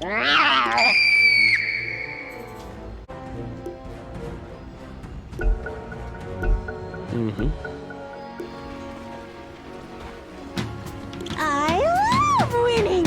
I love winning.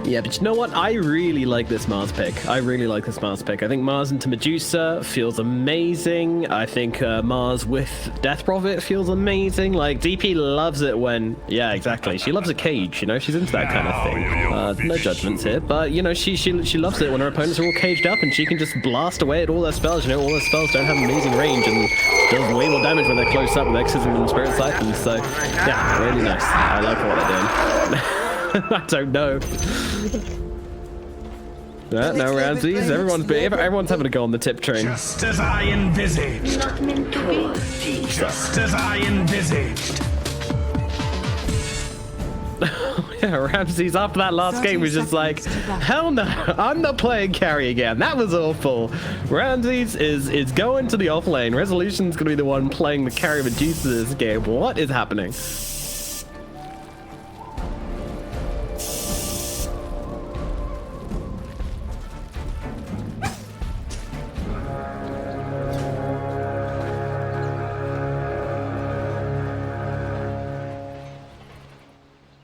Yeah, but you know what? I really like this Mars pick. I really like this Mars pick. I think Mars into Medusa feels amazing. I think Mars with Death Prophet feels amazing. Like, DP loves it when... Yeah, exactly. She loves a cage, you know? She's into that kind of thing. No judgments here. But, you know, she loves it when her opponents are all caged up and she can just blast away at all their spells. You know, all their spells don't have amazing range and does way more damage when they're close up with Exorcism and Spirit Siphons. So, yeah, really nice. I like what they're doing. I don't know. No Ramses. Everyone's having a go on the tip train. Just as I envisaged. Not meant to be. Just as I envisaged. Yeah, Ramses after that last game was just like, hell no, I'm not playing carry again. That was awful. Ramses is going to the off lane. Resolution's gonna be the one playing the carry Medusa this game. What is happening?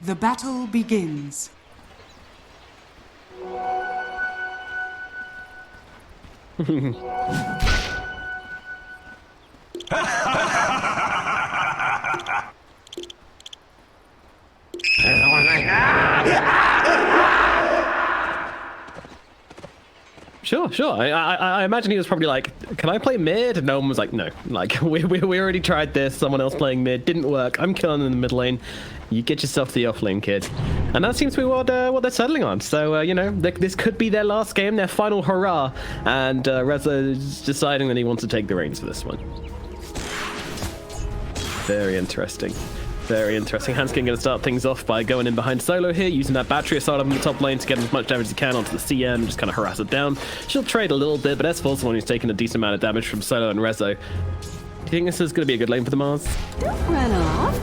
The battle begins. Sure. I imagine he was probably like, can I play mid? And no one was like, no. Like, we already tried this. Someone else playing mid. Didn't work. I'm killing in the mid lane. You get yourself to the off lane, kid. And that seems to be what they're settling on. So, you know, this could be their last game, their final hurrah. And Reza is deciding that he wants to take the reins for this one. Very interesting. Very interesting. Hanskin going to start things off by going in behind Solo here, using that battery assault on the top lane to get as much damage as he can onto the CM, just kind of harass it down. She'll trade a little bit, but S4's the one who's taking a decent amount of damage from Solo and Rezo. Do you think this is going to be a good lane for the Mars? Don't run off.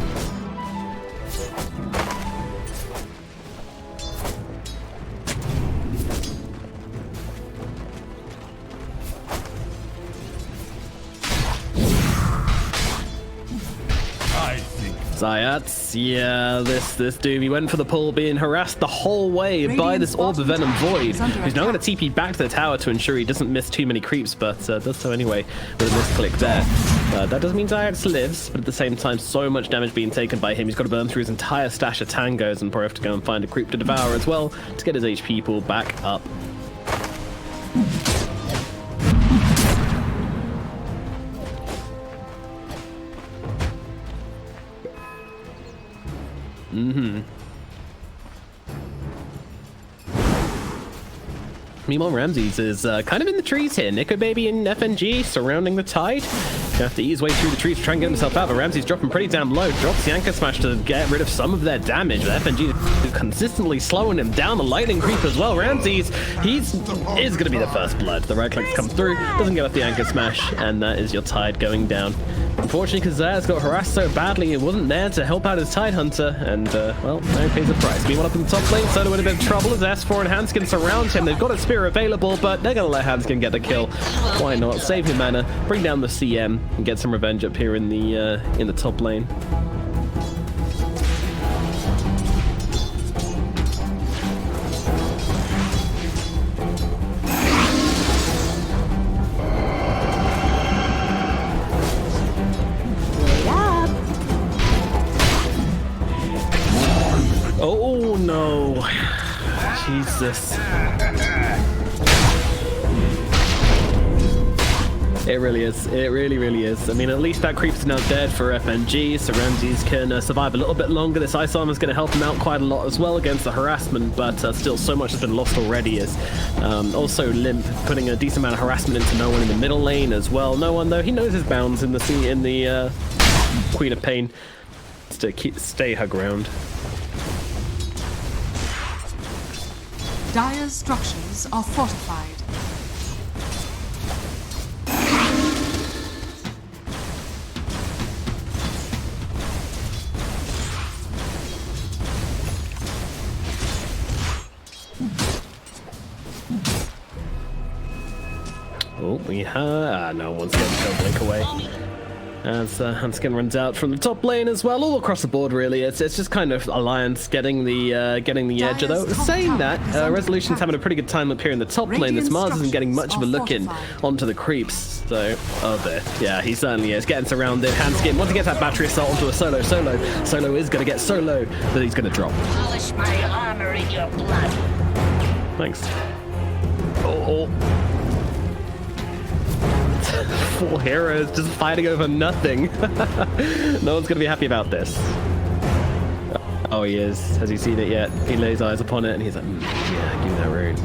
Zayats, yeah, this dude, he went for the pull, being harassed the whole way by this Orb of Venom Void, who's now going to TP back to the tower to ensure he doesn't miss too many creeps, but does so anyway with a misclick there. That doesn't mean Zayats lives, but at the same time, so much damage being taken by him. He's got to burn through his entire stash of tangos and probably have to go and find a creep to devour as well to get his HP pool back up. Meanwhile, Ramses is kind of in the trees here. Nikobaby and FNG surrounding the tide. Gonna have to ease way through the trees to try and get himself out, but Ramses dropping pretty damn low. Drops the Anchor Smash to get rid of some of their damage. But FNG is consistently slowing him down. The Lightning Creep as well. Ramses, is going to be the first blood. The right click comes through, doesn't get off the Anchor Smash, and that is your tide going down. Unfortunately, because Zayas got harassed so badly, he wasn't there to help out his Tide Hunter, and, well, now he pays the price. Meanwhile, up in the top lane, Solo in a bit of trouble as S4 and Hanskin surround him. They've got a spear available, but they're going to let Hanskin get the kill. Why not? Save him mana, bring down the CM, and get some revenge up here in the top lane. Oh no, Jesus. It really is. It really is. I mean, at least that creep's now dead for FNG, so Ramses can survive a little bit longer. This Ice Armor is going to help him out quite a lot as well against the harassment, but still so much has been lost already. As also Limp putting a decent amount of harassment into No One in the middle lane as well. No One, though, he knows his bounds in the Queen of Pain to stay her ground. Dire's structures are fortified. we have... no one's going to blink away. As Hanskin runs out from the top lane as well, all across the board really. It's just kind of Alliance getting the edge. Although saying that, Resolution's having a pretty good time up here in the top lane. This Mars isn't getting much of a look in onto the creeps. So, oh there. Yeah, he certainly is. Getting surrounded. Hanskin, once he gets that battery assault onto a Solo is going to get solo, but he's going to drop. Polish my armor in your blood. Thanks. Oh. 4 heroes just fighting over nothing. No one's gonna be happy about this. Oh, he is. Has he seen it yet? He lays eyes upon it and he's like, yeah, give me that rune.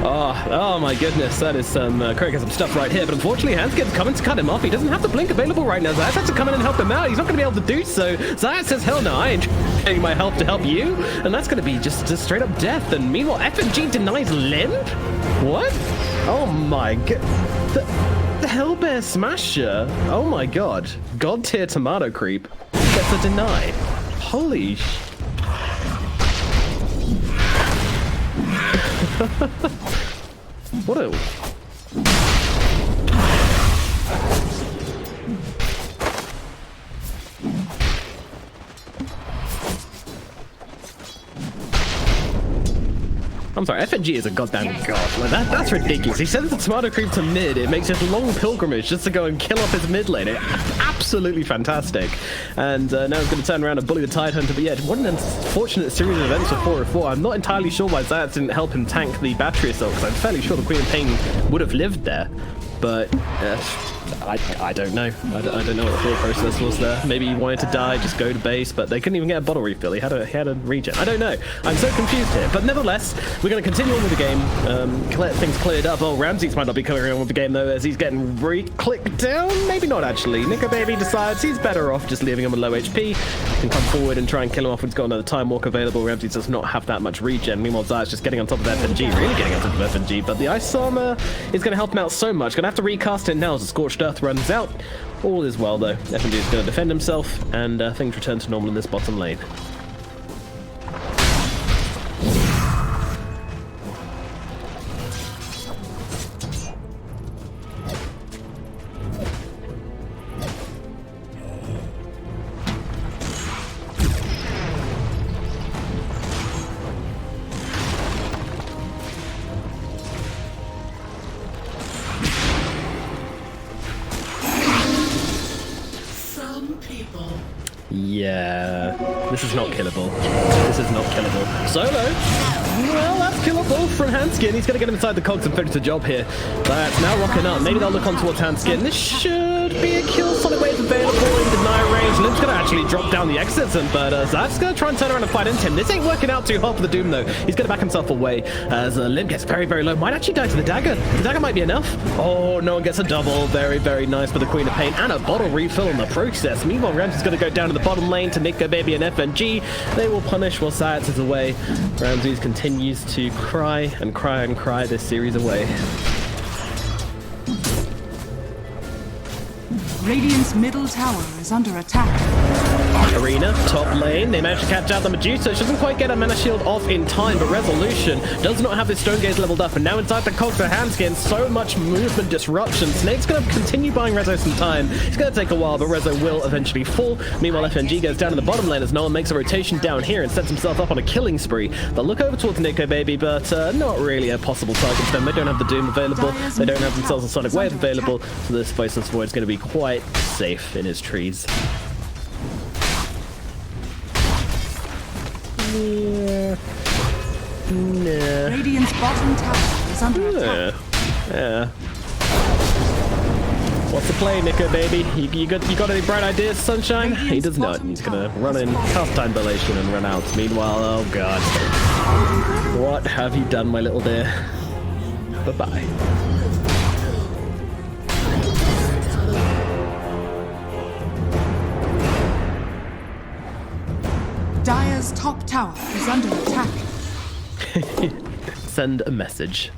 Oh my goodness, that is some Craig has some stuff right here, but unfortunately Hanskin's coming to cut him off. He doesn't have the blink available right now. Zayas has to come in and help him out. He's not going to be able to do so. Zayas says, hell no, I ain't getting my help to help you. And that's going to be just straight up death. And meanwhile, FNG denies Limp? What? Oh my god. The Hellbear Smasher. Oh my god. God tier tomato creep gets a deny. Holy sh... What a... I'm sorry, FNG is a goddamn god. Like that's ridiculous. He sends the tomato creep to mid. It makes this long pilgrimage just to go and kill off his mid lane. Absolutely fantastic. And now he's going to turn around and bully the Tidehunter. But yeah, what an unfortunate series of events for 404. I'm not entirely sure why Zayas didn't help him tank the battery assault, because I'm fairly sure the Queen of Pain would have lived there. But I don't know. I don't know what the thought process was there. Maybe he wanted to die, just go to base, but they couldn't even get a bottle refill. He had a regen. I don't know. I'm so confused here. But nevertheless, we're going to continue on with the game. Things cleared up. Oh, Ramses might not be clearing on with the game though, as he's getting clicked down. Maybe not actually. Nikobaby decides he's better off just leaving him with low HP. Can come forward and try and kill him off when he's got another time walk available. Ramses does not have that much regen. Meanwhile, Zayas just getting on top of FNG, really getting on top of FNG. But the Ice Armor is going to help him out so much. Going to have to recast it now as the Scorched Earth runs out. All is well though. FNG is going to defend himself, and things return to normal in this bottom lane. Yeah, this is not killable. This is not killable. Solo? Well, that's killable from Hanskin. He's going to get him inside the cogs and finish the job here. That's now rocking up. Maybe they'll look on towards Hanskin. This should be a kill. Sonic Wave available in deny range. Limp's going to actually drop down the exits, but Zayas going to try and turn around and fight into him. This ain't working out too hard for the Doom, though. He's going to back himself away as Limp gets very, very low. Might actually die to the dagger. The dagger might be enough. Oh, no one gets a double. Very, very nice for the Queen of Pain and a bottle refill in the process. Meanwhile, Ramses is going to go down to the bottom lane to Nikobaby and FNG. They will punish while Zayas is away. Ramses continues to cry and cry and cry this series away. Radiant's middle tower is under attack. Arena, top lane, they managed to catch out the Medusa. She doesn't quite get a mana shield off in time, but Resolution does not have his Stone Gaze leveled up, and now inside the cogs of Hanskin, so much movement disruption. Snake's going to continue buying Rezo some time. It's going to take a while, but Rezo will eventually fall. Meanwhile, FNG goes down to the bottom lane as Nolan makes a rotation down here and sets himself up on a killing spree. They'll look over towards Nikobaby, but not really a possible target for them. They don't have the Doom available. They don't have themselves a Sonic Wave available, so this Faceless Void is going to be quite safe in his trees. Yeah. Nah. Radiant's bottom tower is under attack. Yeah. What's the play, Nikobaby? You got any bright ideas, Sunshine? He does not. He's gonna run in, cast Time Dilation and run out. Meanwhile, oh god. What have you done, my little dear? Bye-bye. Dire's top tower is under attack. Send a message.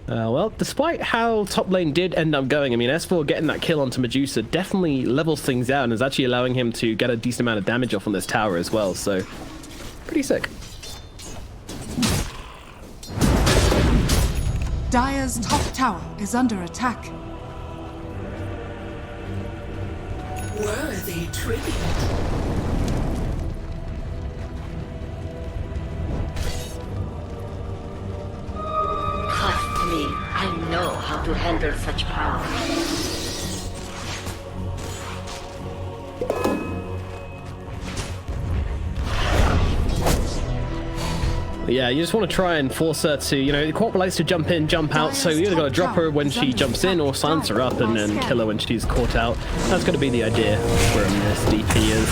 Well, despite how top lane did end up going, I mean, S4 getting that kill onto Medusa definitely levels things out and is actually allowing him to get a decent amount of damage off on this tower as well, so pretty sick. Dire's top tower is under attack. Worthy tribute. Trust me, I know how to handle such power. Yeah, you just want to try and force her to, you know, Quap likes to jump in, jump out, so you either got to drop her when she jumps in or silence her up and then kill her when she's caught out. That's going to be the idea from this DP is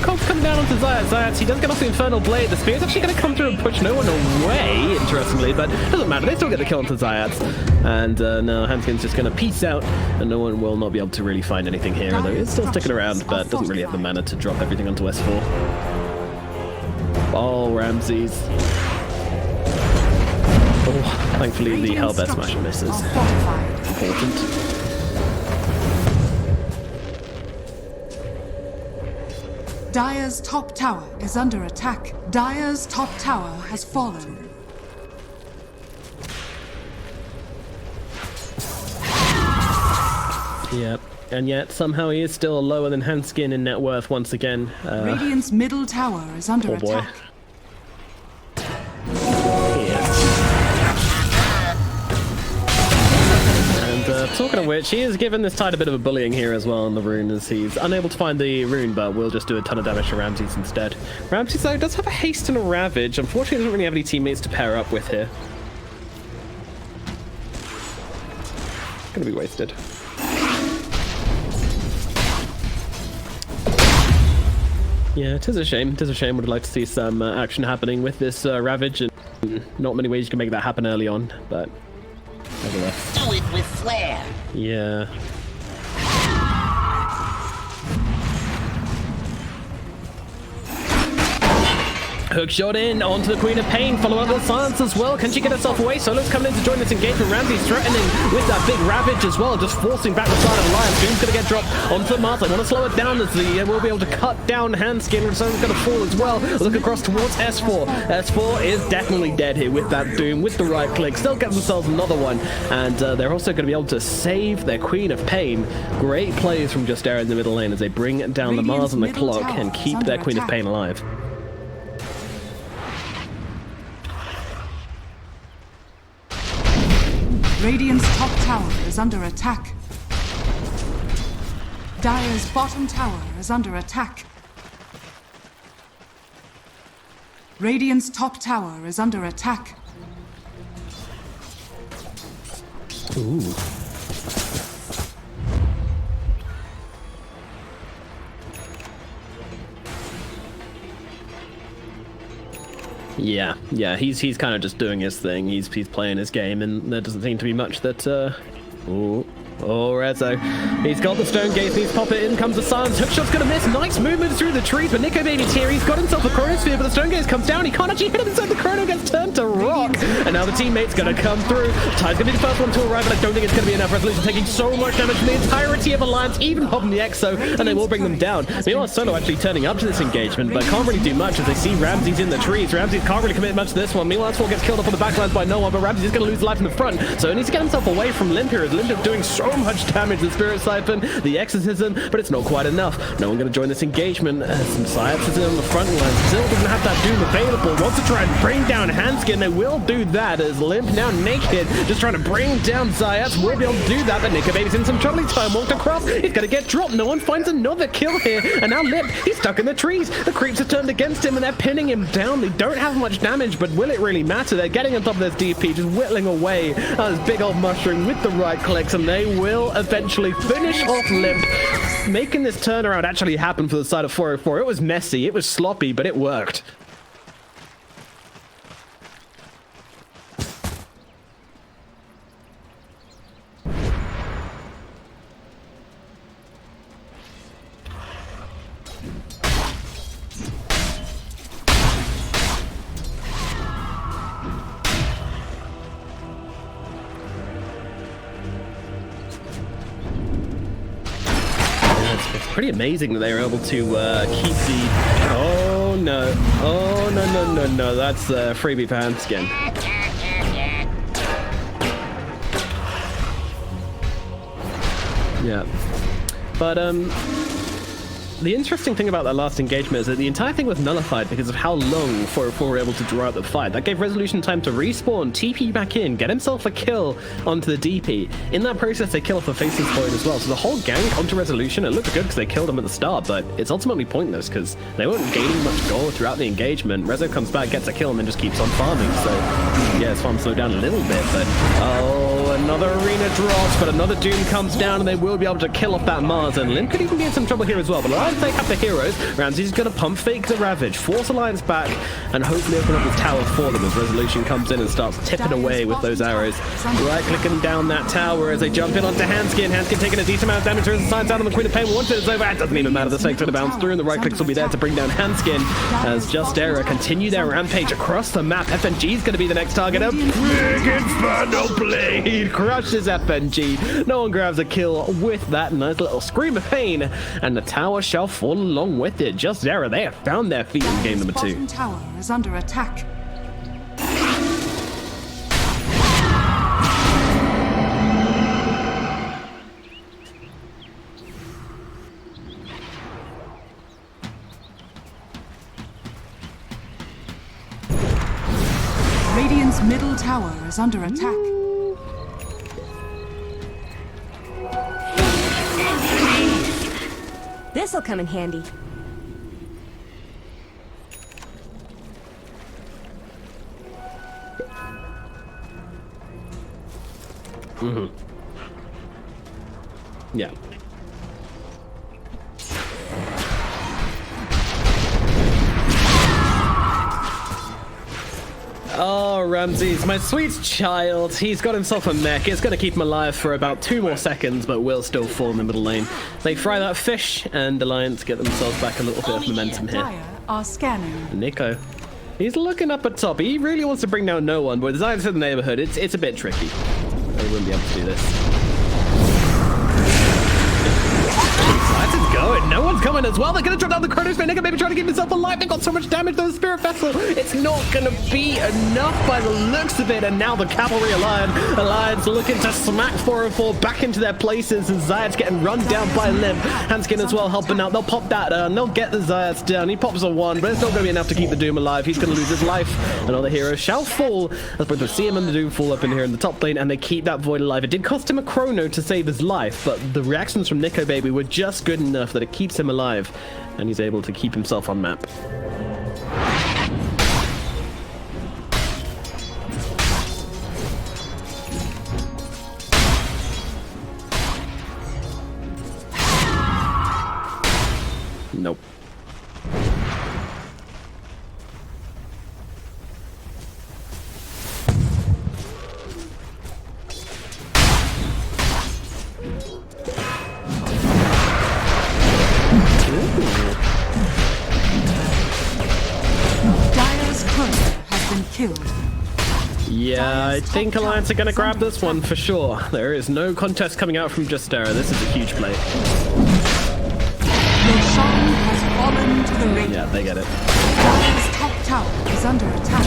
coming down onto Zayat. Zayat, he does get off the Infernal Blade. The Spear's actually going to come through and push no one away, interestingly, but it doesn't matter. They still get the kill onto Zayat. And no, Hanskin's just going to peace out, and no one will not be able to really find anything here, although it's still sticking around, but doesn't really have the mana to drop everything onto S4. Oh, Ramses. Oh, thankfully the Hellbear Smasher misses. Important. Dire's top tower is under attack. Dire's top tower has fallen. Yep. And yet, somehow he is still lower than Hanskin in net worth once again. Radiant's middle tower is under attack. Talking of which, he is giving this tide a bit of a bullying here as well on the rune, as he's unable to find the rune, but will just do a ton of damage to Ramses instead. Ramses, though, does have a haste and a ravage. Unfortunately, doesn't really have any teammates to pair up with here. Gonna be wasted. Yeah, it is a shame. It is a shame. Would like to see some action happening with this ravage, and not many ways you can make that happen early on, but nevertheless. Do it with flair. Yeah. Hook shot in onto the Queen of Pain, follow up with silence as well. Can she get herself away? Solo's coming in to join this engagement. Ramsey's threatening with that big ravage as well, just forcing back the side of the Lion. Doom's going to get dropped onto the Mars. I want to slow it down as the will be able to cut down Hanskin, and Solo's going to fall as well. Look across towards S4. S4 is definitely dead here with that Doom, with the right click. Still get themselves another one, and they're also going to be able to save their Queen of Pain. Great plays from Justera in the middle lane as they bring down the Mars and the clock and keep their Queen of Pain alive. Radiant's top tower is under attack. Dire's bottom tower is under attack. Radiant's top tower is under attack. Ooh. Yeah, he's kind of just doing his thing. He's playing his game, and there doesn't seem to be much that. Oh, Rezo. He's got the Stone Gate, he's pop it in, comes the silence. Hookshot's gonna miss. Nice movement through the trees, but Nikobaby's here. He's got himself a Chronosphere, but the Stone Gate comes down. He can't actually hit him inside. The Chrono gets turned to rock. And now the teammate's gonna come through. Ty's gonna be the first one to arrive, but I don't think it's gonna be enough. Resolution taking so much damage from the entirety of Alliance, even popping the Exo, and they will bring them down. Meanwhile, Solo actually turning up to this engagement, but can't really do much as they see Ramses in the trees. Ramses can't really commit much to this one. Meanwhile, S4 gets killed off on the backlines by no one, but Ramses is gonna lose life in the front, so he needs to get himself away from Limp here, as Limp doing so much damage. The Spirit Siphon, the Exorcism, but it's not quite enough. No one going to join this engagement. Some Psyops on the front line. Still doesn't have that Doom available. Wants to try and bring down Hanskin. They will do that as Limp now naked, just trying to bring down Psyops. Will be able to do that, but Nikobaby's in some trouble. He's time walked across. He's going to get dropped. No one finds another kill here. And now Limp, he's stuck in the trees. The creeps have turned against him and they're pinning him down. They don't have much damage, but will it really matter? They're getting on top of this DP, just whittling away this big old mushroom with the right clicks, and they will eventually finish off Limp, making this turnaround actually happen for the side of 404. It was messy, it was sloppy, but it worked. Pretty amazing that they were able to keep the... Oh no, that's freebie for Hanskin. Yeah. But, the interesting thing about that last engagement is that the entire thing was nullified because of how long 404 were able to draw out the fight. That gave Resolution time to respawn, TP back in, get himself a kill onto the DP. In that process, they kill off the Faceless Void as well. So the whole gank onto Resolution, it looked good because they killed him at the start, but it's ultimately pointless because they weren't gaining much gold throughout the engagement. Rezo comes back, gets a kill, and then just keeps on farming. So, yeah, his farm slowed down a little bit, but oh, another arena drops, but another Doom comes down, and they will be able to kill off that Mars, and Lim could even be in some trouble here as well. But they have the heroes. Ramsey's going to pump fake the Ravage, force Alliance back, and hopefully open up this tower for them as Resolution comes in and starts tipping away with those arrows. Right-clicking down that tower as they jump in onto Handskin. Handskin taking a decent amount of damage. There is a signs out on the Queen of Pain. Once it's over, it doesn't even matter. The snake's going to bounce through, and the right-clicks will be there to bring down Handskin as Just Era continue their rampage across the map. FNG's going to be the next target. A big Infernal Blade crushes FNG. No one grabs a kill with that nice little scream of pain, and the tower shall fall along with it. Just Era, they have found their feet in game number 2. Bottom tower is under attack. Radiant's middle tower is under attack. This'll come in handy. Yeah. Oh, Ramses, my sweet child. He's got himself a mech. It's going to keep him alive for about 2 more seconds, but will still fall in the middle lane. They fry that fish, and Alliance get themselves back a little bit of momentum here. Dire are scanning. Nico. He's looking up at top. He really wants to bring down no one, but with Zion's in the neighborhood, it's a bit tricky. They wouldn't be able to do this. It's going. No one's coming as well. They're going to drop down the Chronos, but Nikobaby trying to keep himself alive. They got so much damage to the Spirit Vessel. It's not going to be enough by the looks of it. And now the Cavalry Alliance looking to smack 404 back into their places. And Zayat's getting run down by Lim. Handskin as well helping out. They'll pop that and they'll get the Zayats down. He pops a 1, but it's not going to be enough to keep the Doom alive. He's going to lose his life. Another hero shall fall. As both the CM and the Doom fall up in here in the top lane, and they keep that Void alive. It did cost him a Chrono to save his life, but the reactions from Nikobaby were just good enough that it keeps him alive, and he's able to keep himself on map. Nope. Killed. Yeah, I think Alliance are going to grab this one for sure. There is no contest coming out from Just Era. This is a huge play. Your shrine has fallen to the ring. Yeah, they get it. Dire's top tower is under attack.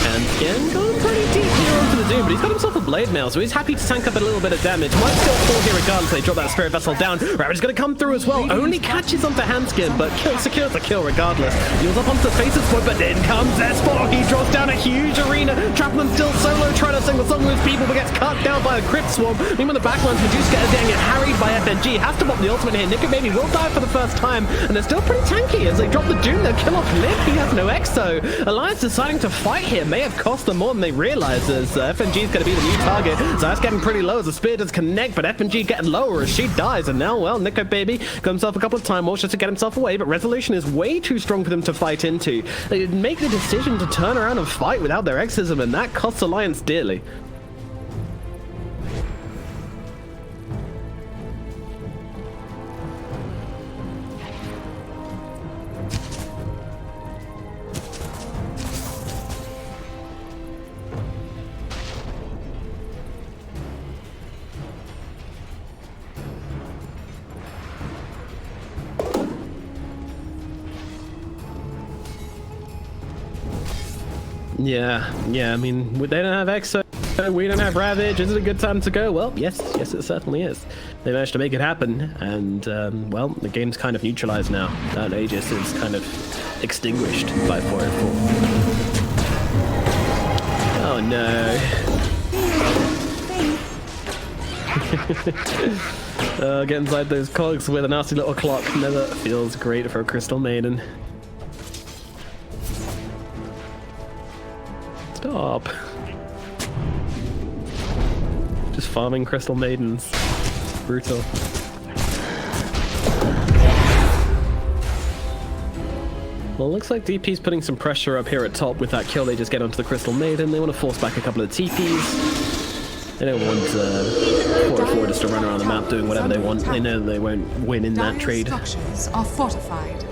And again, going pretty deep here onto the Doom, but he's got himself a Blade Mail, so he's happy to tank up a little bit of damage. Might still fall here regardless. They drop that Spirit Vessel down. Rapiers going to come through as well. Only catches onto Handskin, but secures the kill regardless. Heals up onto the Faceless point, but in comes Esport. He draws down a huge arena. Trapman still solo, trying to single some of his people, but gets cut down by a Crypt Swarm. Meanwhile, the backlines, Medusa getting harried by FNG. Has to pop the ultimate here. Nikobaby will die for the first time, and they're still pretty tanky as they drop the Doom. They'll kill off Lip. He has no Exo. Alliance deciding to fight here may have cost them more than they realize, as FNG is going to be the new target. So that's getting pretty low as the spear does connect, but FNG getting lower as she dies. And now, well, Nikobaby got himself a couple of time walks just to get himself away, but Resolution is way too strong for them to fight into. They make the decision to turn around and fight without their exism, and that costs Alliance dearly. Yeah, I mean, they don't have Exo. We don't have Ravage. Is it a good time to go? Well, yes, it certainly is. They managed to make it happen, and well, the game's kind of neutralized now. That Aegis is kind of extinguished by 404. Oh no. Get inside those cogs with a nasty little clock. Never feels great for a Crystal Maiden. Stop. Just farming Crystal Maidens. Brutal. Well, it looks like DP's putting some pressure up here at top with that kill they just get onto the Crystal Maiden. They want to force back a couple of TPs. They don't want 404 just to run around the map doing whatever they want. They know they won't win in that trade. Structures are fortified.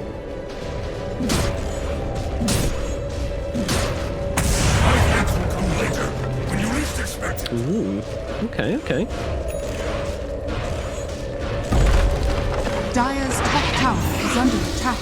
Ooh, okay. Dire's top tower is under attack.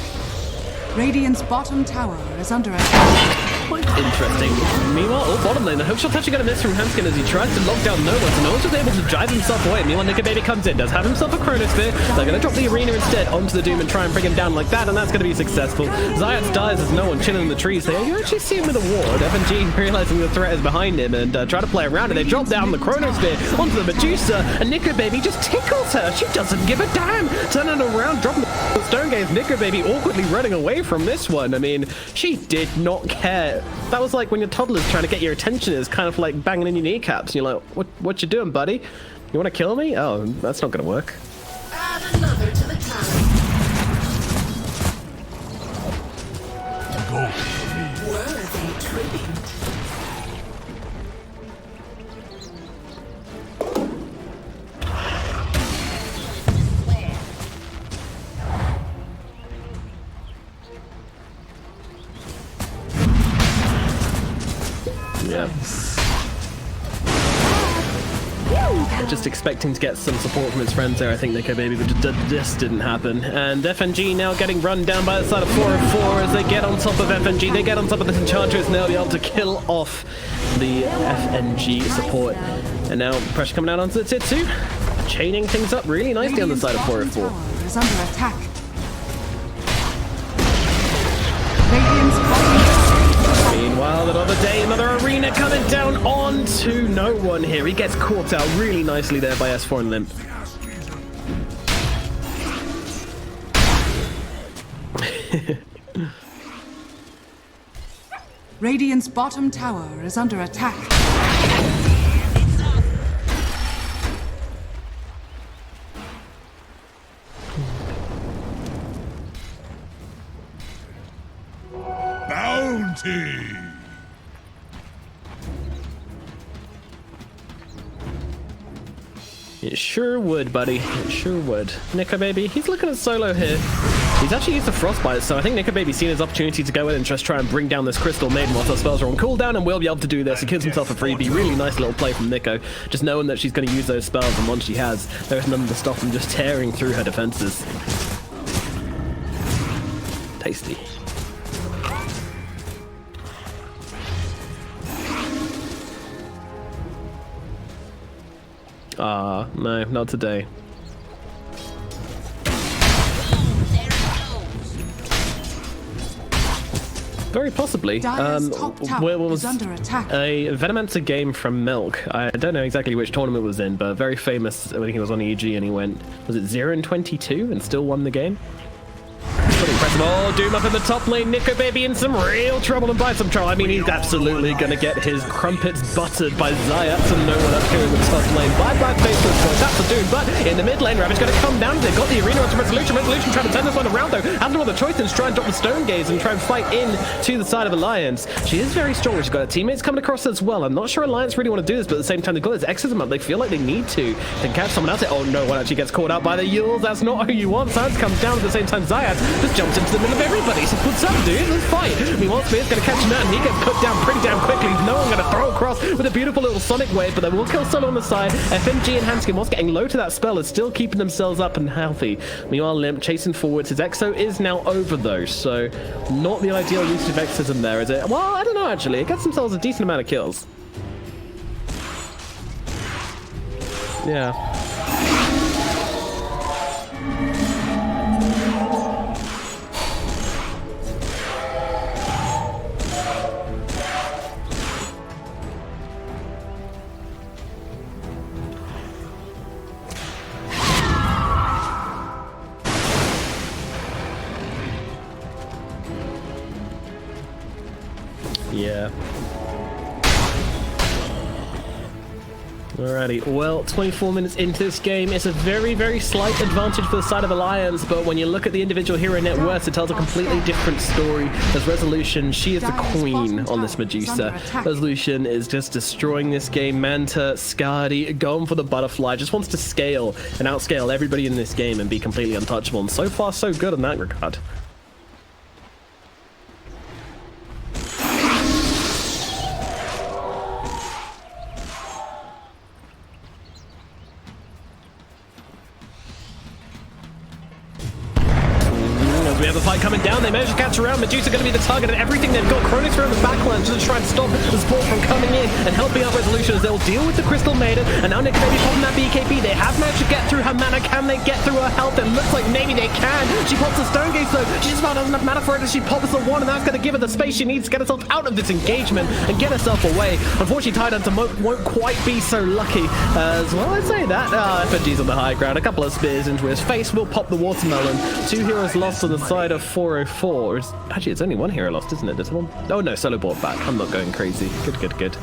Radiant's bottom tower is under attack. Quite interesting. Meanwhile, bottom lane, the hookshot's actually going to miss from Hanskin as he tries to lock down Nova, so no one's just able to drive himself away. Meanwhile, Nikobaby comes in, does have himself a Chronosphere. They're going to drop the arena instead onto the Doom and try and bring him down like that, and that's going to be successful. Zayat dies as no one chilling in the trees there. You actually see him with a ward. FNG realizing the threat is behind him and try to play around, and they drop down the Chronosphere onto the Medusa, and Nikobaby just tickles her. She doesn't give a damn. Turning around, dropping the Stone Gaze. Nikobaby awkwardly running away from this one. I mean, she did not care. That was like when your toddler's trying to get your attention, is kind of like banging in your kneecaps. And you're like, what you doing, buddy? You want to kill me? Oh, that's not going to work. Add another to the tally. Worthy tribute. Yeah. Just expecting to get some support from his friends there, I think, Nikobaby, but this didn't happen. And FNG now getting run down by the side of 404 as they get on top of FNG. They get on top of the Enchantress and they'll be able to kill off the FNG support. And now pressure coming out onto the Tier 2. Chaining things up really nicely on the side of 404. Is under attack. Radiant's bottom. Meanwhile, another day, another arena coming down onto no one here. He gets caught out really nicely there by S4 and Limp. Radiant's bottom tower is under attack. Bounty! It sure would, buddy. It sure would. Nikobaby, he's looking at solo here. He's actually used the Frostbite, so I think Nikobaby's seen his opportunity to go in and just try and bring down this Crystal Maiden whilst her spells are on cooldown, and will be able to do this. He gives himself a freebie. Really nice little play from Nico. Just knowing that she's going to use those spells, and once she has, there's nothing to stop him just tearing through her defenses. Tasty. Ah, no, not today. Very possibly. Where was under attack. A Venomancer game from Milk. I don't know exactly which tournament it was in, but very famous. I think it was on EG, and he went, was it 0-22 and still won the game? Pretty impressive. Oh, Doom up in the top lane. Nikobaby in some real trouble and by some trouble. I mean, he's absolutely going to get his crumpets buttered by Zayat and no one up here in the top lane. Bye-bye, Faceless. So that's the Doom. But in the mid lane, Rapiers going to come down. They've got the arena onto Resolution. Resolution trying to turn this one around, though. Has no other choice than to try and drop the Stone Gaze and try and fight in to the side of Alliance. She is very strong. She's got her teammates coming across as well. I'm not sure Alliance really want to do this, but at the same time, they've got this Exorcism up. They feel like they need to catch someone else. Oh, no one actually gets caught out by the Yules. That's not who you want. Silence comes down at the same time. Zayat just jumps into the middle of everybody. So what's up, dude? Let's fight. Meanwhile, Spear's going to catch him out, and he gets put down pretty damn quickly. No one going to throw across with a beautiful little Sonic Wave, but they will kill Solo on the side. FNG and Hanskin, whilst getting low to that spell, is still keeping themselves up and healthy. Meanwhile, Limp chasing forwards. His Exo is now over, though, so not the ideal use of Exorcism there, is it? Well, I don't know, actually. It gets themselves a decent amount of kills. Yeah. Yeah. Alrighty, well, 24 minutes into this game, it's a very, very slight advantage for the side of Alliance, but when you look at the individual hero net worth, it tells a completely different story. As Resolution, she is the queen on this Medusa. Resolution is just destroying this game. Manta, Skadi, going for the butterfly, just wants to scale and outscale everybody in this game and be completely untouchable, and so far, so good in that regard. We have a fight coming down. They managed to catch around. Medusa going to be the target of everything they've got. Chronosphere in the backline just to try and stop the support from coming in and helping out Resolution as they'll deal with the Crystal Maiden. And now Nikobaby popping that BKB. They have managed to get through her mana. Can they get through her health? It looks like maybe they can. She pops the Stone Gaze though. She just about doesn't have mana for it as she pops the one, and that's going to give her the space she needs to get herself out of this engagement and get herself away. Unfortunately, Tidehunter won't quite be so lucky as well. I'd say that. FNG's on the high ground. A couple of spears into his face will pop the watermelon. 2 heroes lost on the side of 404. Actually, it's only 1 hero lost, isn't it? This one? Oh no, solo bought back. I'm not going crazy. Good, good, good.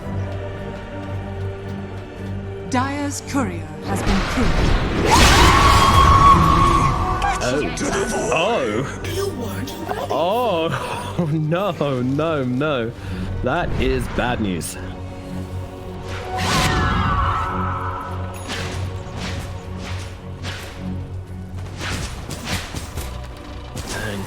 Dire's courier has been killed. Oh, no, no, no. That is bad news. Dang.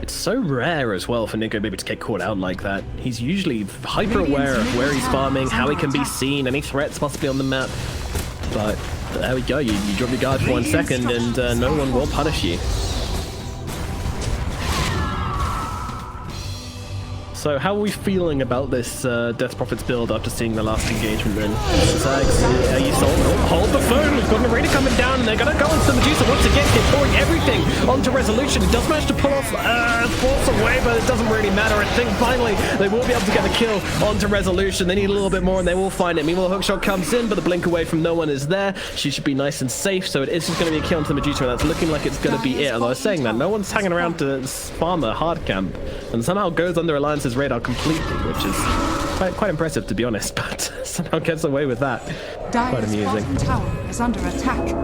It's so rare as well for Nikobaby to get caught out like that. He's usually hyper aware of where he's farming, how he can be seen, any threats must be on the map. But there we go, you drop your guard for 1 second and no one will punish you. So how are we feeling about this Death Prophets build after seeing the last engagement then? Zags, are you sold? Oh, hold the phone! We've got an arena coming down and they're gonna go into the Medusa once again. They're pouring everything onto Resolution. It does manage to pull off Force away, but it doesn't really matter. I think finally they will be able to get the kill onto Resolution. They need a little bit more and they will find it. Meanwhile, Hookshot comes in, but the blink away from no one is there. She should be nice and safe, so it is just going to be a kill onto the Medusa, and that's looking like it's going to be it. Although I was saying that, no one's hanging around to farm a hard camp, and somehow goes under Alliance's radar completely, which is quite impressive to be honest, but somehow gets away with that. Quite amusing. Bottom tower is under attack.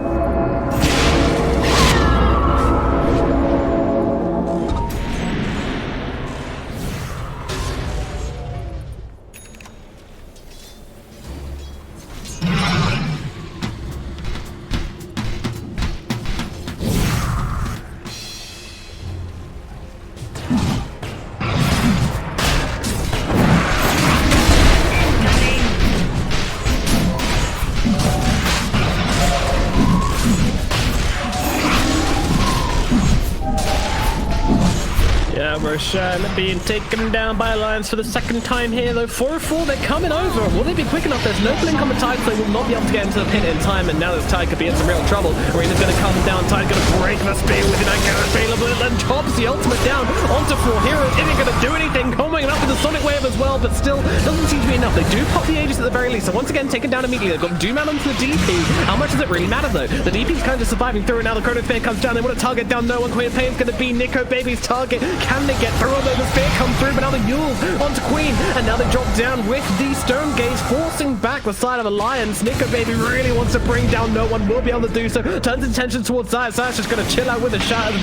Roshan being taken down by Alliance for the second time here, though. 404, they're coming over. Will they be quick enough? There's no blink on the Tide, so they will not be able to get into the pit in time, and now this Tide could be in some real trouble. Arena's going to come down, Tide's going to break the spear with an anchor available, and chops the ultimate down onto 4 heroes. Isn't going to do anything, coming up with the Sonic Wave as well, but still doesn't seem to be enough. They do pop the Aegis at the very least, so once again taken down immediately. They've got Doom out onto the DP. How much does it really matter though? The DP's kind of surviving through, and now the Chronosphere comes down. They want to target down no one. Queen of Pain's going to be Nikobaby's target. Can they get through? Although the spear comes through, but now the Yules onto Queen, and now they drop down with the Stone Gaze, forcing back the side of Alliance. Nikobaby really wants to bring down no one, will be able to do so. Turns attention towards Zayas. Zayas just going to chill out with a Shadow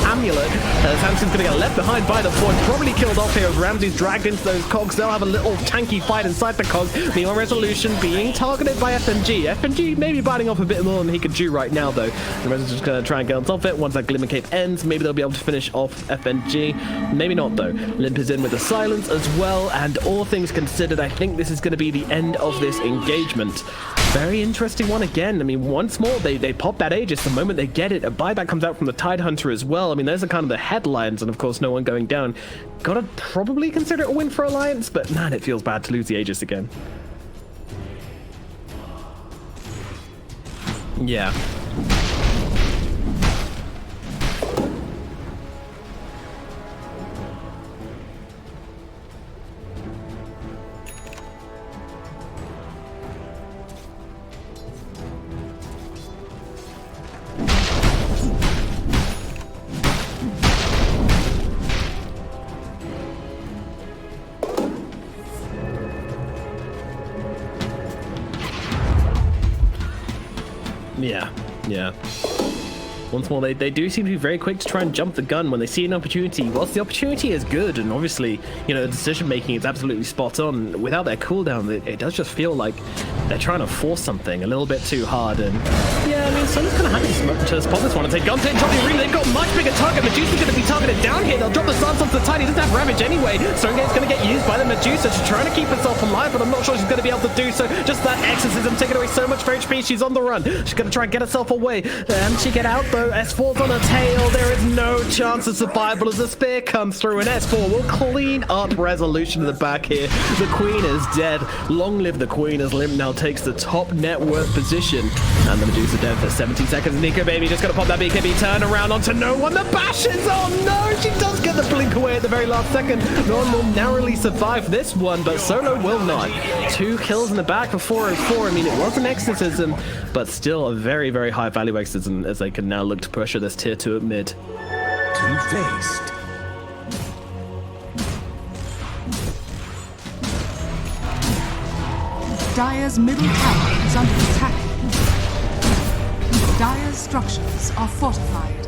Amulet. Samson's going to get left behind by the Void, probably killed off here as Ramsey's dragged into those cogs. They'll have a little tanky fight inside the cogs. Meanwhile, Resolution being targeted by FNG. FNG maybe biting off a bit more than he could chew right now, though. The Resolution's just going to try and get on top of it. Once that Glimmer Cape ends, maybe they'll be able to finish off FNG. Maybe not, though. Limp is in with the silence as well, and all things considered, I think this is going to be the end of this engagement. Very interesting one again. I mean, once more, they pop that Aegis the moment they get it. A buyback comes out from the Tidehunter as well. I mean, those are kind of the headlines, and of course, no one going down. Gotta probably consider it a win for Alliance, but man, it feels bad to lose the Aegis again. Yeah. Yeah. Once more, they do seem to be very quick to try and jump the gun when they see an opportunity. Whilst the opportunity is good, and obviously, you know, the decision making is absolutely spot on, without their cooldown, it does just feel like they're trying to force something a little bit too hard. And yeah, I mean, Solo's kind of happy to spot this one and say, guns in, drop the arena, they've got much bigger target. Medusa's going to be targeted down here. They'll drop the stance onto the tide. He doesn't have Ravage anyway. Stonegate's going to get used by the Medusa. She's trying to keep herself alive, but I'm not sure she's going to be able to do so. Just that exorcism taking away so much for HP. She's on the run. She's going to try and get herself away. And she get out though. S4's on her tail. There is no chance of survival as the spear comes through, and S4 will clean up Resolution in the back here. The Queen is dead. Long live the Queen, as Limp now takes the top net worth position. And the Medusa dead for 70 seconds. Nikobaby just gonna pop that BKB turn around onto no one. The bashes! Oh no! She does get the blink away at the very last second. No one will narrowly survive this one, but Solo will not. 2 kills in the back for 404. I mean, it was an exorcism, but still a very, very high value exorcism, as they can now look to pressure this tier 2 at mid. Two-faced. Dire's middle tower is under attack. Dire's structures are fortified.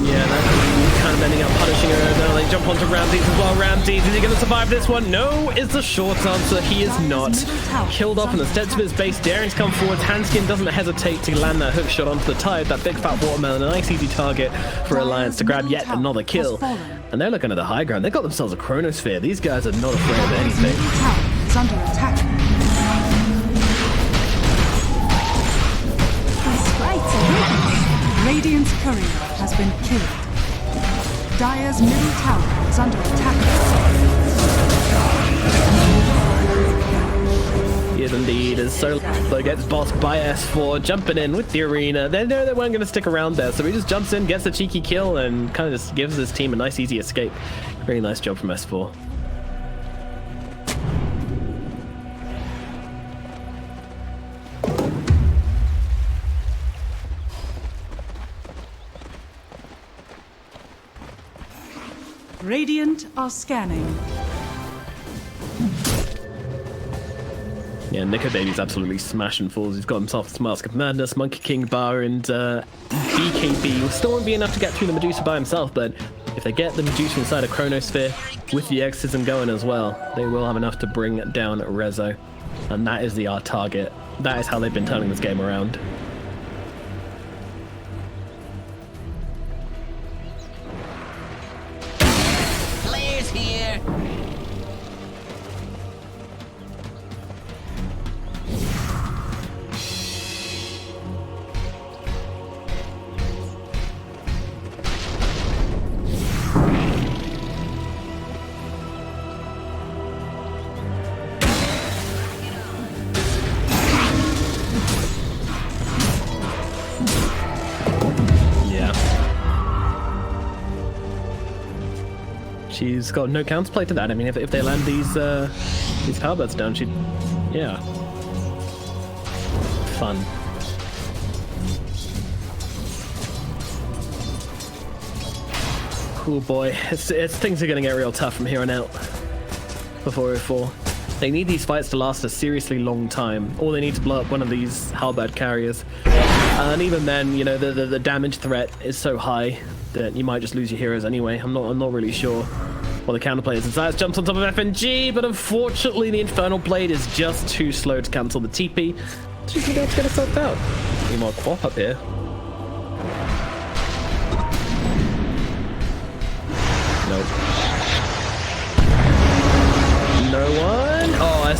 Yeah, that's kind of ending up punishing her. Now they jump onto Ramses as well. Ramses, is he going to survive this one? No, is the short answer. He is not. Killed off on the steps of his base, daring to come forward. Handskin doesn't hesitate to land that hook shot onto the tide. That big fat watermelon, a nice easy target for Alliance to grab yet another kill. And they're looking at the high ground. They got themselves a chronosphere. These guys are not afraid of anything. Middle tower is under attack. Radiant's courier has been killed. Dire's middle tower is under attack. Yes, indeed, as Solo gets bossed by S4, jumping in with the arena. They know they weren't going to stick around there, so he just jumps in, gets a cheeky kill, and kind of just gives his team a nice, easy escape. Very nice job from S4. Radiant are scanning. Yeah, Nikobaby's absolutely smashing fools. He's got himself this Mask of Madness, Monkey King Bar, and BKB. Still won't be enough to get through the Medusa by himself, but if they get the Medusa inside a Chronosphere with the Exorcism going as well, they will have enough to bring down Rezo. And that is the target. That is how they've been turning this game around. Players here. She's got no counterplay to that. I mean, if they land these powerbirds down, she'd... yeah. Fun. Cool boy. It's things are going to get real tough from here on out for 404. They need these fights to last a seriously long time, or they need to blow up one of these halberd carriers. And even then, you know, the damage threat is so high that you might just lose your heroes anyway. I'm not really sure what the counterplay is. Zayas jumps on top of FNG, but unfortunately the Infernal Blade is just too slow to cancel the TP. She's gonna be able to get herself out. Need more Quap up here. Nope.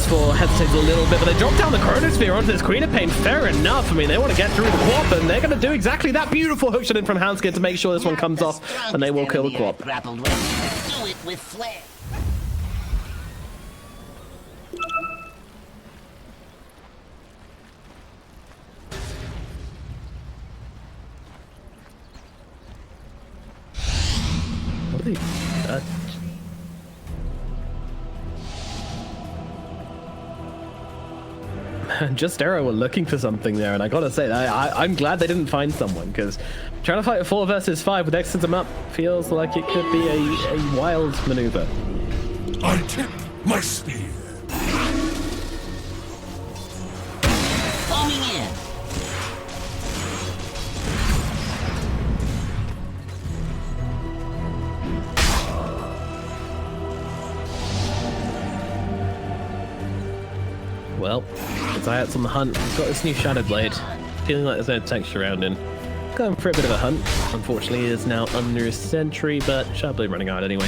S4 hesitates a little bit, but they drop down the Chronosphere onto this Queen of Pain. Fair enough. I mean, they want to get through the Quap, and they're going to do exactly that. Beautiful hook shot in from Handskin to make sure this one comes off, and they will kill the Quap. Grappled with. Do it with flair. What are they? Just Arrow were looking for something there, and I gotta say, I'm glad they didn't find someone, because trying to fight a 4 versus 5 with Exodum up feels like it could be a wild maneuver. I tip my spear. Foaming in. Well, Zayat's on the hunt. He's got this new Shadow Blade. Feeling like there's no texture around him. Going for a bit of a hunt. Unfortunately, he is now under a sentry, but Shadow Blade running out anyway.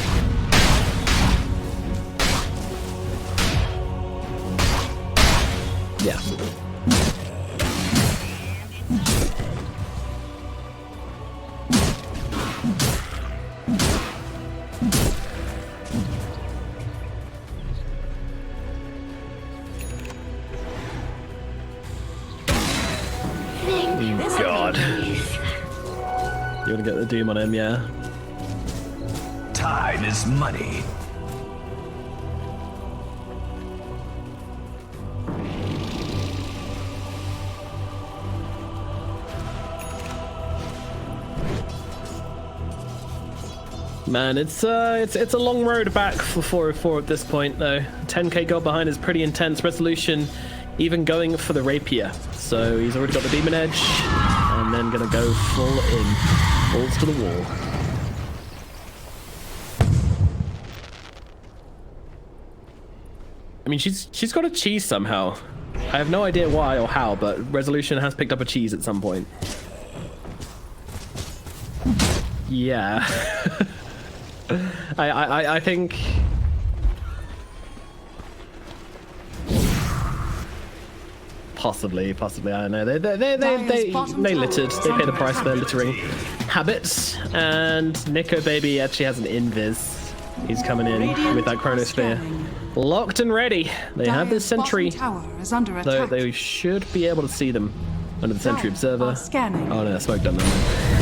Yeah. God. You want to get the Doom on him, yeah? Time is money. Man, it's a long road back for 404 at this point, though. 10k gold behind is pretty intense. Resolution even going for the Rapier. So he's already got the Demon Edge, and then gonna go full in. Balls to the wall. I mean, she's got a cheese somehow. I have no idea why or how, but Resolution has picked up a cheese at some point. Yeah. I think... Possibly, I don't know. They littered. They paid the price for their littering habits. And Nikobaby actually has an invis. He's coming in with that Chronosphere. Locked and ready. They have this sentry, though they should be able to see them under the sentry observer. Oh no, smoke done them.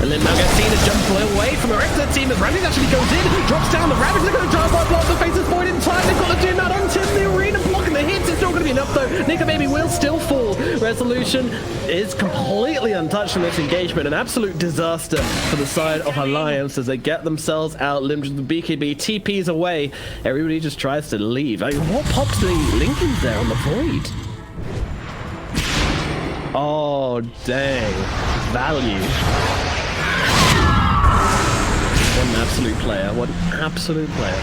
And then now gets seen as jump away from the rest of the team as Rapiers actually goes in, drops down. The Rapiers are going to try and block the Faceless point in time. They've got the Doom out onto the arena, blocking the hits. It's not going to be enough though. Nikobaby will still fall. Resolution is completely untouched from this engagement. An absolute disaster for the side of Alliance as they get themselves out. The BKB TPs away. Everybody just tries to leave. I mean, what pops the Lincolns there on the Void? Oh, dang. Value. What an absolute player. What an absolute player.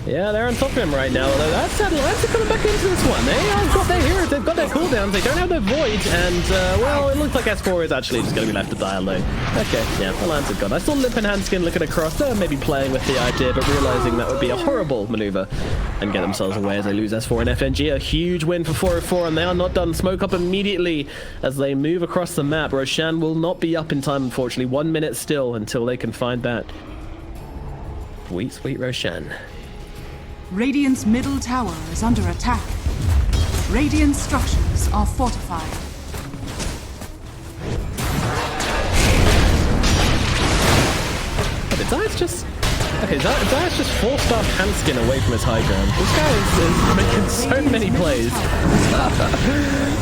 Yeah, they're on top of him right now, although that said, Alliance are coming back into this one. They have got their heroes, they've got their cooldowns, they don't have their Void, and, well, it looks like S4 is actually just going to be left to die alone. Okay, yeah, Alliance have gone. I saw Limp and Handskin looking across, maybe playing with the idea, but realizing that would be a horrible maneuver, and get themselves away as they lose S4 and FNG. A huge win for 404, and they are not done. Smoke up immediately as they move across the map. Roshan will not be up in time, unfortunately. 1 minute still until they can find that. Sweet Roshan. Radiant's middle tower is under attack. Radiant structures are fortified. But Zayat's just... Okay, Zayat's just forced off Handskin away from his high ground. This guy is making so many plays.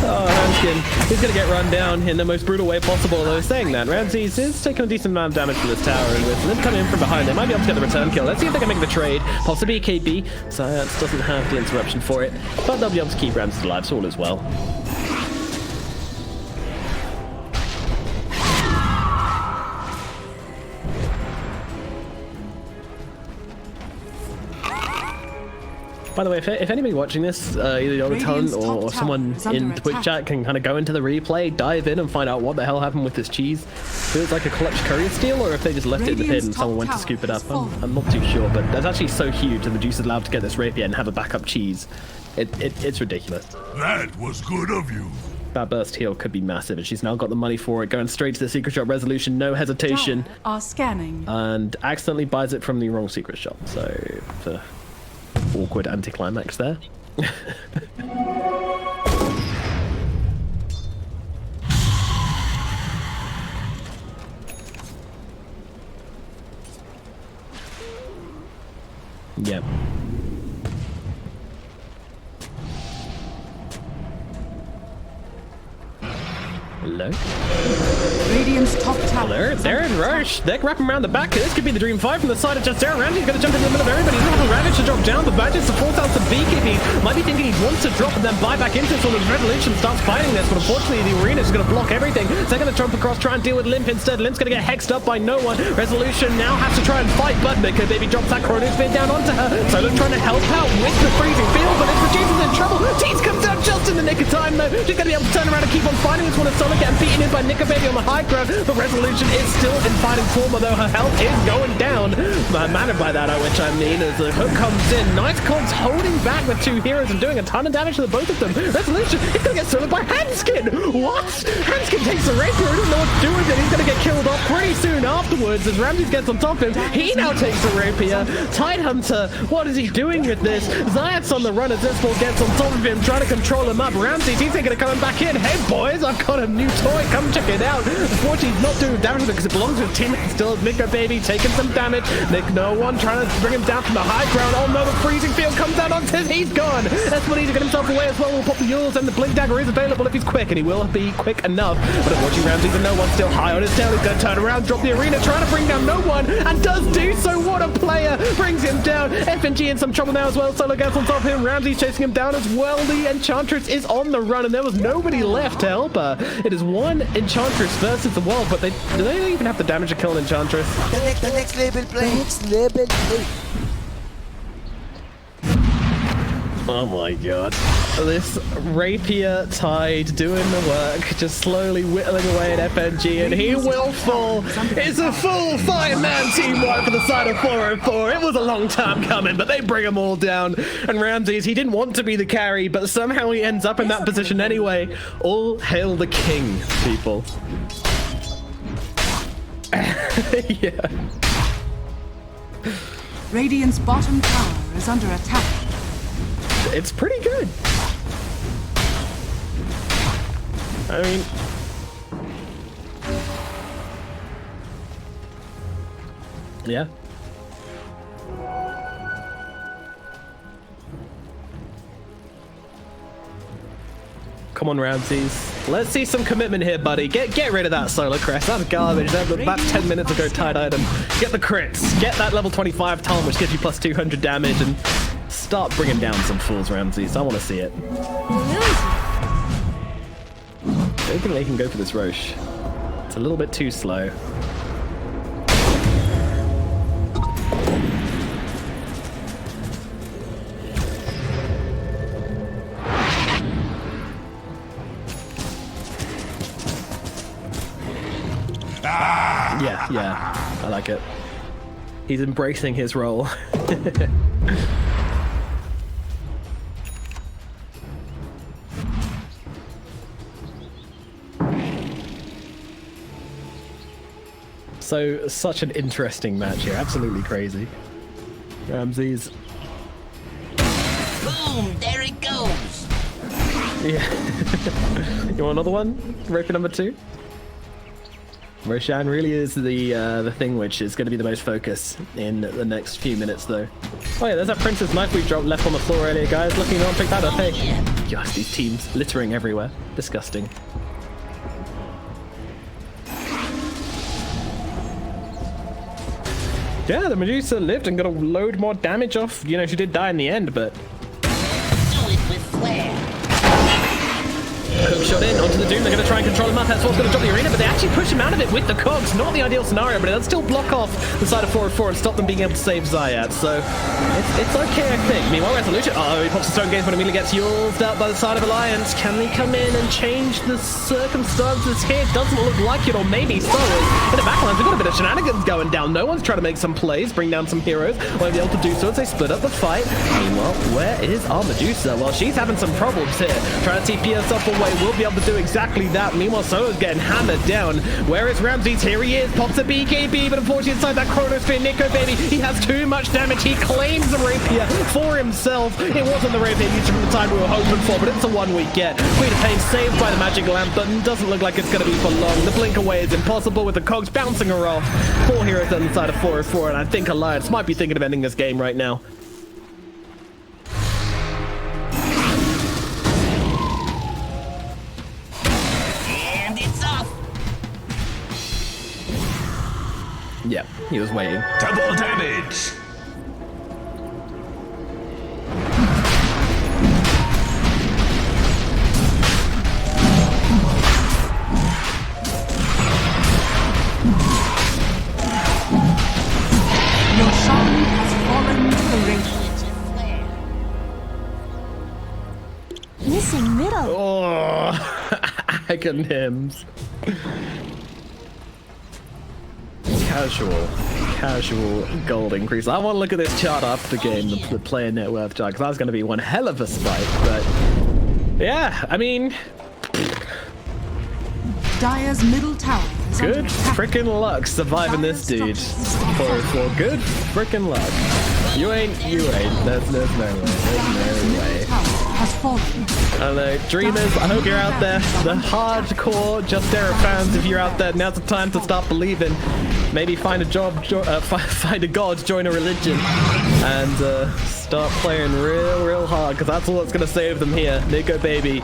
Oh, Handskin. He's going to get run down in the most brutal way possible. Although saying that, Ramses is taking a decent amount of damage from this tower, and with them coming in from behind, they might be able to get the return kill. Let's see if they can make the trade. Possibly BKB. Zayat doesn't have the interruption for it, but they'll be able to keep Ramses alive, so all is well. By the way, if anybody watching this, either on a ton or someone in Twitch chat can kind of go into the replay, dive in and find out what the hell happened with this cheese. If it was like a clutch courier steal or if they just left it in the pit and someone went to scoop it up. I'm not too sure, but that's actually so huge that Medusa's allowed to get this rapier and have a backup cheese. It's ridiculous. That was good of you. That burst heal could be massive, and she's now got the money for it, going straight to the secret shop resolution, no hesitation. Are scanning. And accidentally buys it from the wrong secret shop, so the awkward anticlimax there. Yep. Hello? Radiant's top tower. They're in rush. They're wrapping around the back. This could be the Dream 5 from the side of just Sarah. Ramsey's going to jump in the middle of everybody. He's going to have a Ravage to drop down. The Badges to force out some beekeeping. Might be thinking he wants to drop and then buy back into it when the Resolution starts fighting this, but unfortunately the arena is going to block everything. So they're going to jump across, try and deal with Limp instead. Limp's going to get hexed up by no one. Resolution now has to try and fight, but Nikobaby drops that Chrono Spin down onto her. Solo trying to help out with the freezing field, but it's Reducer's in trouble. Tease comes out just in the nick of time though. She's going to be able to turn around and keep on fighting this one as Solo getting beaten in by Nikobaby on the high ground. The Resolution is still in fighting form, although her health is going down. Mannered by that, which I mean, as the hook comes in. Nightcom's holding back the two heroes and doing a ton of damage to the both of them. Resolution is going to get soloed by Handskin. What? Handskin takes the rapier. I don't know what to do with it. He's going to get killed off pretty soon afterwards as Ramses gets on top of him. He now takes the rapier. Tidehunter, what is he doing with this? Zayat's on the run as this ball gets on top of him, trying to control him up. Ramses, he's thinking of coming back in. Hey boys, I've got a new toy. Come check it out. Unfortunately, he's not doing damage because it belongs to his teammate. Still, Nikobaby taking some damage. No one trying to bring him down from the high ground. Oh no, the freezing field comes out onto him. He's gone. That's what he's to get himself away as well. We'll pop the Yules, and the Blink Dagger is available if he's quick, and he will be quick enough. But unfortunately, Ramses and no one still high on his tail. He's going to turn around, drop the arena, trying to bring down no one, and does do so. What a player! Brings him down. FNG in some trouble now as well. Solo gets on top of him. Ramses chasing him down as well. The Enchantress is on the run, and there was nobody left to help her. It is one Enchantress versus the world, but do they even have the damage to kill an Enchantress? The next label play. Next label play. Oh my god. This rapier tide doing the work, just slowly whittling away at FNG, and he will fall. It's a full five-man teamwork for the side of 404. It was a long time coming, but they bring them all down. And Ramses, he didn't want to be the carry, but somehow he ends up in that position anyway. All hail the king, people. Yeah. Radiant's bottom tower is under attack. It's pretty good. I mean, yeah. Come on, Ramses. Let's see some commitment here, buddy. Get rid of that solo crest. That's garbage. That's 10 minutes ago tied item. Get the crits. Get that level 25 talent, which gives you plus 200 damage, and start bringing down some fools, Ramses. I want to see it. I don't think they can go for this Roche. It's a little bit too slow. Yeah, I like it. He's embracing his role. So, such an interesting match here. Absolutely crazy. Ramses. Boom! There it goes. Yeah. You want another one? Rapier number 2? Roshan really is the thing which is going to be the most focus in the next few minutes, though. Oh yeah, there's that Princess knife we dropped left on the floor earlier, guys. Lucky no one picked that up. Hey, gosh, these teams littering everywhere. Disgusting. Yeah, the Medusa lived and got a load more damage off. You know, she did die in the end, but... Do it with flair. Hook shot in. onto the Doom. They're going to try and control him up. That's what's going to drop the arena, but they actually push him out of it with the cogs. Not the ideal scenario, but it does still block off the side of 404 and stop them being able to save Zayat. So it's okay, I think. Meanwhile, Resolution. Oh, he pops the stone gaze, but immediately gets used up by the side of Alliance. Can they come in and change the circumstances here? Doesn't look like it, or maybe so. In the backlines, we've got a bit of shenanigans going down. No one's trying to make some plays, bring down some heroes. Won't be able to do so as they split up the fight. Meanwhile, where is our Medusa? Well, she's having some problems here. Trying to TP herself away. Will be able to do exactly that. Meanwhile, Solo's getting hammered down. Where is Ramses? Here he is. Pops a BKB, but unfortunately inside that chronosphere, Nikobaby, he has too much damage. He claims the rapier for himself. It wasn't the rapier used from the time we were hoping for, but it's the one we get. Queen of Pain saved by the magic lamp, but doesn't look like it's going to be for long. The blink away is impossible with the cogs bouncing her off. 4 heroes on the side of 404, and I think Alliance might be thinking of ending this game right now. And it's off. Yeah, he was waiting. Double damage. Your son has fallen to the radiant. Missing middle. Oh, agonyms. Casual gold increase. I want to look at this chart after the game, the player net worth chart, because that's going to be one hell of a spike. But yeah, I mean, Dire's middle tower is under good attack. freaking luck surviving this dude. 404, good freaking luck. You ain't. There's no way. There's no way. Tower has fallen. Hello, dreamers. I hope you're out there. The hardcore Just Era fans, if you're out there, now's the time to start believing. Maybe find a job, find a god, join a religion, and start playing real hard, because that's all that's going to save them here. Nikobaby.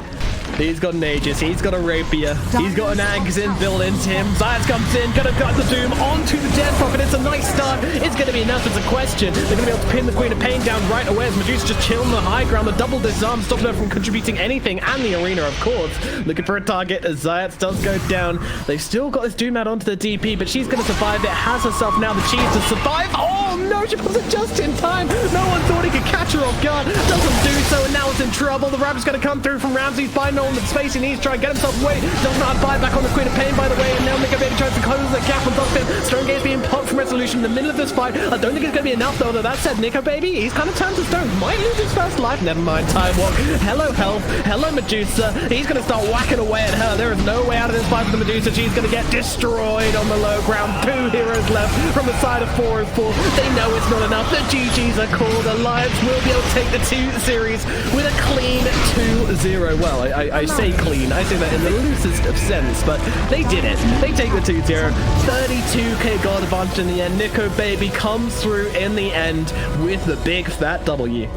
He's got an Aegis, he's got a Rapier, he's got an Agzin built into him. Zayat comes in, gonna cut the Doom onto the Death Prophet. It's a nice start. It's gonna be enough, it's a question. They're gonna be able to pin the Queen of Pain down right away as Medusa just chilling the high ground. The double disarm stopping her from contributing anything, and the arena, of course. Looking for a target as Zayat does go down. They've still got this Doom out onto the DP, but she's gonna survive it. Has herself now the cheese to survive. Oh no, she wasn't just in time. No one thought he could catch her off guard. Doesn't do so, and now it's in trouble. The Rapper's gonna come through from Ramses by Nolan. The space he needs, try and get himself away. Does not buy back on the Queen of Pain, by the way, and now Nikobaby tries to close the gap on top of him. Stone Gaze being popped from Resolution in the middle of this fight. I don't think it's going to be enough, though. That said, Nikobaby, he's kind of turned to stone. Might lose his first life. Never mind. Time walk. Hello, health. Hello, Medusa. He's going to start whacking away at her. There is no way out of this fight for the Medusa. She's going to get destroyed on the low ground. 2 heroes left from the side of 404. They know it's not enough. The GGs are called. Alliance will be able to take the 2 series with a clean 2-0. Well, I say clean. I say that in the loosest of sense, but they did it. They take the 2-0. 32k gold advantage in the end. Nikobaby comes through in the end with the big fat W.